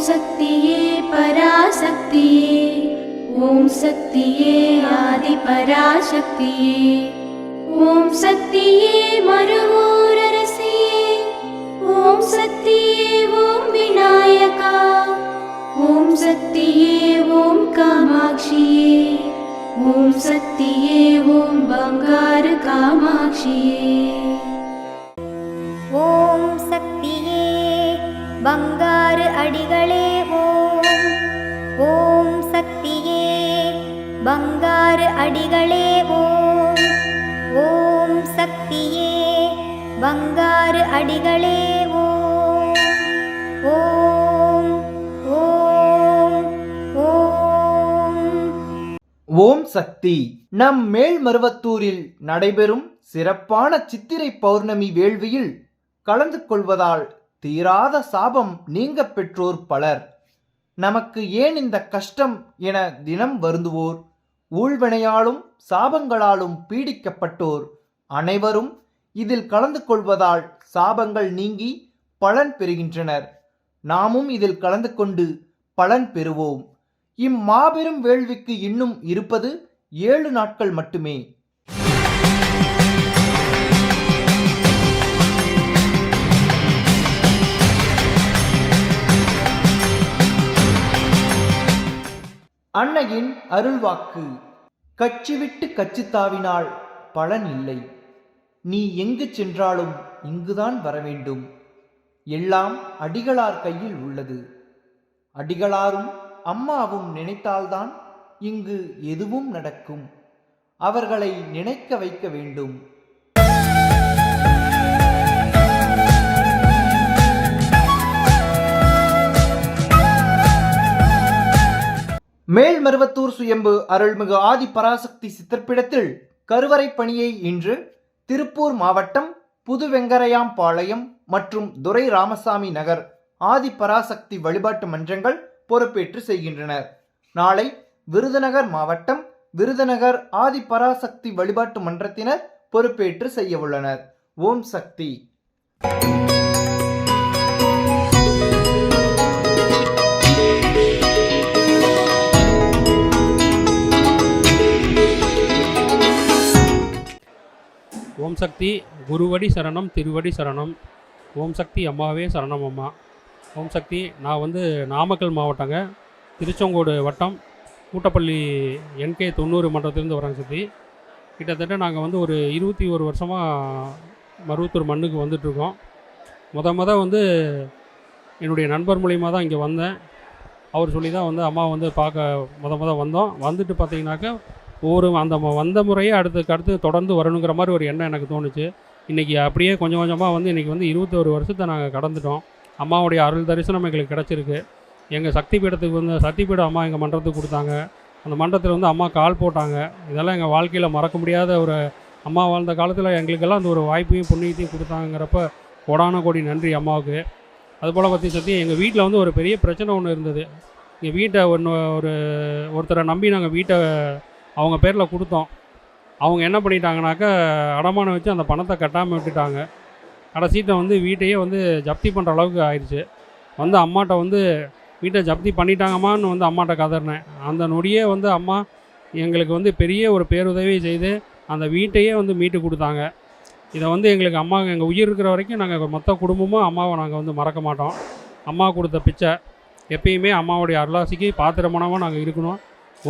சக்தியே பராசக்தியே, ஓம் சக்தியே ஆதி பராசக்தியே, ஓம் சக்தியே மறுவூரரசியே, ஓம் சக்தியே ஓம் விநாயகா, ஓம் சக்தியே ஓம் காமாட்சியே, ஓம் சக்தியே ஓம் பங்காரு காமாட்சியே. ஓம் சக்தியே பங்காரு அடிகளே ஓம், ஓம் சக்தியே பங்காரு அடிகளே ஓம், ஓம் சக்தியே பங்காரு அடிகளே ஓம், ஓம் ஓம் ஓம். ஓம் சக்தி. நம் மேல்மருவத்தூரில் நடைபெறும் சிறப்பான சித்திரை பௌர்ணமி வேள்வியில் கலந்து கொள்வதால் தீராத சாபம் நீங்க பெற்றோர் பலர். நமக்கு ஏன் இந்த கஷ்டம் என தினம் வருந்துவோர், ஊழ்வினையாலும் சாபங்களாலும் பீடிக்கப்பட்டோர் அனைவரும் இதில் கலந்து கொள்வதால் சாபங்கள் நீங்கி பலன் பெறுகின்றனர். நாமும் இதில் கலந்து கொண்டு பலன் பெறுவோம். இம்மாபெரும் வேள்விக்கு இன்னும் இருப்பது 7 நாட்கள் மட்டுமே. அன்னையின் அருள்வாக்கு. கட்சி விட்டு கட்சி தாவினால் பலன் இல்லை. நீ எங்கு சென்றாலும் இங்குதான் வரவேண்டும். எல்லாம் அடிகளார் கையில் உள்ளது. அடிகளாரும் அம்மாவும் நினைத்தால்தான் இங்கு எதுவும் நடக்கும். அவர்களை நினைக்க வைக்க வேண்டும். மேல்மருவத்தூர் சுயம்பு அருள்மிகு ஆதி பராசக்தி சித்தர்பீடத்தில் கருவறை பணியை இன்று திருப்பூர் மாவட்டம் புதுவெங்கரையாம்பாளையம் மற்றும் துரை ராமசாமி நகர் ஆதி பராசக்தி வழிபாட்டு மன்றங்கள் பொறுப்பேற்று செய்கின்றனர். நாளை விருதுநகர் மாவட்டம் விருதுநகர் ஆதி பராசக்தி வழிபாட்டு மன்றத்தினர் பொறுப்பேற்று செய்ய உள்ளனர். ஓம் சக்தி. ஓம் சக்தி. குருவடி சரணம், திருவடி சரணம். ஓம் சக்தி அம்மாவே சரணம் அம்மா. ஓம் சக்தி. நான் நாமக்கல் மாவட்டங்க, திருச்செங்கோடு வட்டம், கூட்டப்பள்ளி NK 90 மன்றத்திலேருந்து வரேங்க சக்தி. கிட்டத்தட்ட நாங்கள் ஒரு 21 வருஷமாக மருவத்தூர் மண்ணுக்கு வந்துட்டுருக்கோம். முத என்னுடைய நண்பர் மூலிமா தான் இங்கே வந்தேன். அவர் சொல்லி தான் அம்மா பார்க்க முத வந்தோம். வந்துட்டு பார்த்தீங்கன்னாக்கா அந்த வந்த முறையே அடுத்து தொடர்ந்து வரணுங்கிற மாதிரி ஒரு எண்ணம் எனக்கு தோணுச்சு. இன்றைக்கி அப்படியே கொஞ்சம் கொஞ்சமாக இன்றைக்கி 21 வருஷத்தை நாங்கள் கடந்துட்டோம். அம்மாவுடைய அருள் தரிசனம் எங்களுக்கு கிடச்சிருக்கு. எங்கள் சக்தி பீடத்துக்கு சக்தி பீடம் அம்மா எங்கள் மன்றத்துக்கு கொடுத்தாங்க. அந்த மன்றத்தில் அம்மா கால் போட்டாங்க. இதெல்லாம் எங்கள் வாழ்க்கையில் மறக்க முடியாத ஒரு அம்மா வாழ்ந்த காலத்தில் எங்களுக்கெல்லாம் அந்த ஒரு வாய்ப்பையும் புண்ணியத்தையும் கொடுத்தாங்கிறப்ப கோடான கோடி நன்றி அம்மாவுக்கு. அதுபோல் சக்தி எங்கள் வீட்டில் ஒரு பெரிய பிரச்சனை ஒன்று இருந்தது. எங்கள் வீட்டை ஒருத்தரை நம்பி நாங்கள் வீட்டை அவங்க பேரில் கொடுத்தோம். அவங்க என்ன பண்ணிட்டாங்கனாக்கா அடமானம் வச்சு அந்த பணத்தை கட்டாமல் விட்டுட்டாங்க. கடைசியில் வீட்டையே ஜப்தி பண்ணுற அளவுக்கு ஆயிடுச்சு. அம்மாட்ட வீட்டை ஜப்தி பண்ணிட்டாங்கம்மான்னு அம்மாட்ட கதறினேன். அந்த நொடியே அம்மா எங்களுக்கு பெரிய ஒரு பேருதவி செய்து அந்த வீட்டையே மீட்டு கொடுத்தாங்க. இதை எங்களுக்கு அம்மா எங்கள் உயிர் இருக்கிற வரைக்கும் நாங்கள் மொத்த குடும்பமும் அம்மாவை நாங்கள் மறக்க மாட்டோம். அம்மா கொடுத்த பிச்சை எப்பயுமே அம்மாவுடைய அருளாசிக்கு பாத்திரமானவங்க நாங்கள் இருக்கணும்.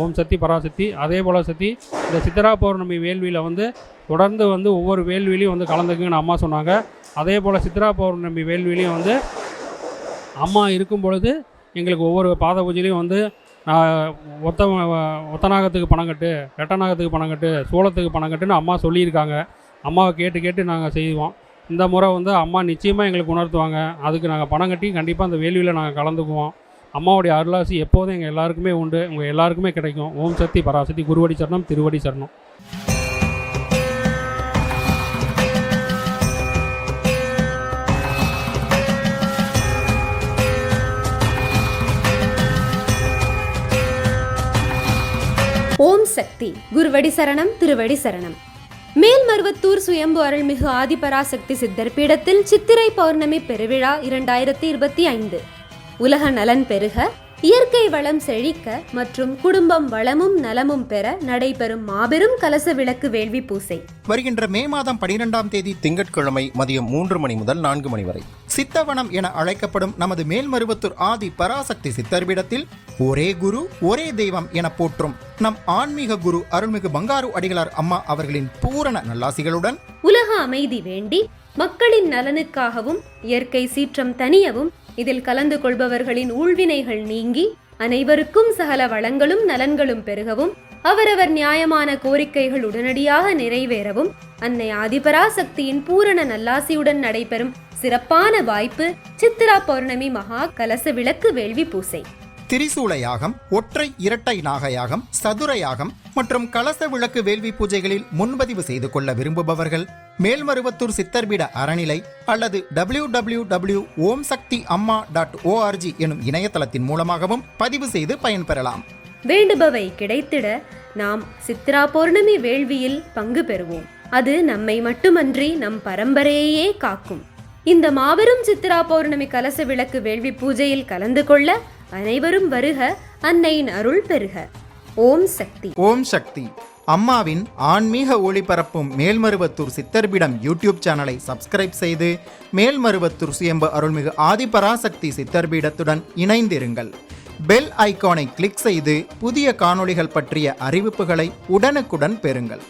ஓம் சக்தி பராசக்தி. அதே போல் சக்தி இந்த சித்திரா பௌர்ணமி வேள்வியில் தொடர்ந்து ஒவ்வொரு வேள்விலையும் கலந்துக்குங்கன்னு அம்மா சொன்னாங்க. அதே போல் சித்திரா பௌர்ணமி வேள்விலையும் அம்மா இருக்கும் பொழுது எங்களுக்கு ஒவ்வொரு பாத பூஜையிலையும் ஒத்தநாகத்துக்கு பணம் கட்டு, ரெட்டநாகத்துக்கு பணம் கட்டு, சோளத்துக்கு பணம் கட்டுன்னு அம்மா சொல்லியிருக்காங்க. அம்மாவை கேட்டு நாங்கள் செய்வோம். இந்த முறை அம்மா நிச்சயமாக எங்களுக்கு உணர்த்துவாங்க. அதுக்கு நாங்கள் பணம் கட்டி கண்டிப்பாக அந்த வேள்வியில் நாங்கள் கலந்துக்குவோம். அம்மாவுடைய அருளாசி எப்போதும் எங்கள் எல்லாருக்குமே உண்டு, உங்கள் எல்லாருக்குமே கிடைக்கும். ஓம் சக்தி பராசக்தி. குருவடி சரணம், திருவடி சரணம். ஓம் சக்தி. குருவடி சரணம், திருவடி சரணம். மேல்மருவத்தூர் சுயம்பு அருள்மிகு ஆதிபராசக்தி சித்தர் பீடத்தில் சித்திரை பௌர்ணமி பெருவிழா 2025. உலக நலன் பெருக, இயற்கை வளம் செழிக்க மற்றும் குடும்பம் வளமும் நலமும் பெற நடைபெறும் மாபெரும் கலச விளக்கு வேள்வி பூசை வருகின்ற மே மாதம் 12ஆம் தேதி திங்கட்கிழமை மதியம் 3 மணி முதல் 4 மணி வரை சித்தவனம் என அழைக்கப்படும் நமது மேல்மருவத்தூர் ஆதி பராசக்தி சித்தர்பீடத்தில் ஒரே குரு ஒரே தெய்வம் என போற்றும் நம் ஆன்மீக குரு அருள்மிகு பங்காரு அடிகளார் அம்மா அவர்களின் பூரண நல்லாசிகளுடன் உலக அமைதி வேண்டி மக்களின் நலனுக்காகவும் இயற்கை சீற்றம் தணியவும் இதில் கலந்து கொள்பவர்களின் ஊழ்வினைகள் நீங்கி அனைவருக்கும் சகல வளங்களும் நலன்களும் பெருகவும் அவரவர் நியாயமான கோரிக்கைகள் உடனடியாக நிறைவேறவும் அன்னை ஆதிபராசக்தியின் பூரண நல்லாசியுடன் நடைபெறும் சிறப்பான வாய்ப்பு சித்திரா பௌர்ணமி மகா கலச விளக்கு வேள்வி பூசை. திரிசூல யாகம், ஒற்றை இரட்டை நாகயாகம், சதுர யாகம் மற்றும் கலச விளக்கு வேள்வி பூஜைகளில் முன்பதிவு செய்து கொள்ள விரும்புபவர்கள் மேல்மருவத்தூர் சித்தர்பீட அறநிலை அல்லது www.omsaktiamma.org எனும் இணையதளத்தின் மூலமாகவும் பதிவு செய்து பயன்பெறலாம். வேண்டுபவை கிடைத்திட நாம் சித்திரா பௌர்ணமி வேள்வியில் பங்கு பெறுவோம். அது நம்மை மட்டுமன்றி நம் பரம்பரையே காக்கும். இந்த மாபெரும் சித்திரா பௌர்ணமி கலச விளக்கு வேள்வி பூஜையில் கலந்து கொள்ள அனைவரும் வருக. அன்னையின் அருள் பெருக. ஓம் சக்தி. ஓம் சக்தி. அம்மாவின் ஆன்மீக ஒளிபரப்பும் மேல்மருவத்தூர் சித்தர்பீடம் யூடியூப் சேனலை சப்ஸ்கிரைப் செய்து மேல்மருவத்தூர் சுயம்பு அருள்மிகு ஆதிபராசக்தி சித்தர்பீடத்துடன் இணைந்திருங்கள். பெல் ஐகானை கிளிக் செய்து புதிய காணொளிகள் பற்றிய அறிவிப்புகளை உடனுக்குடன் பெறுங்கள்.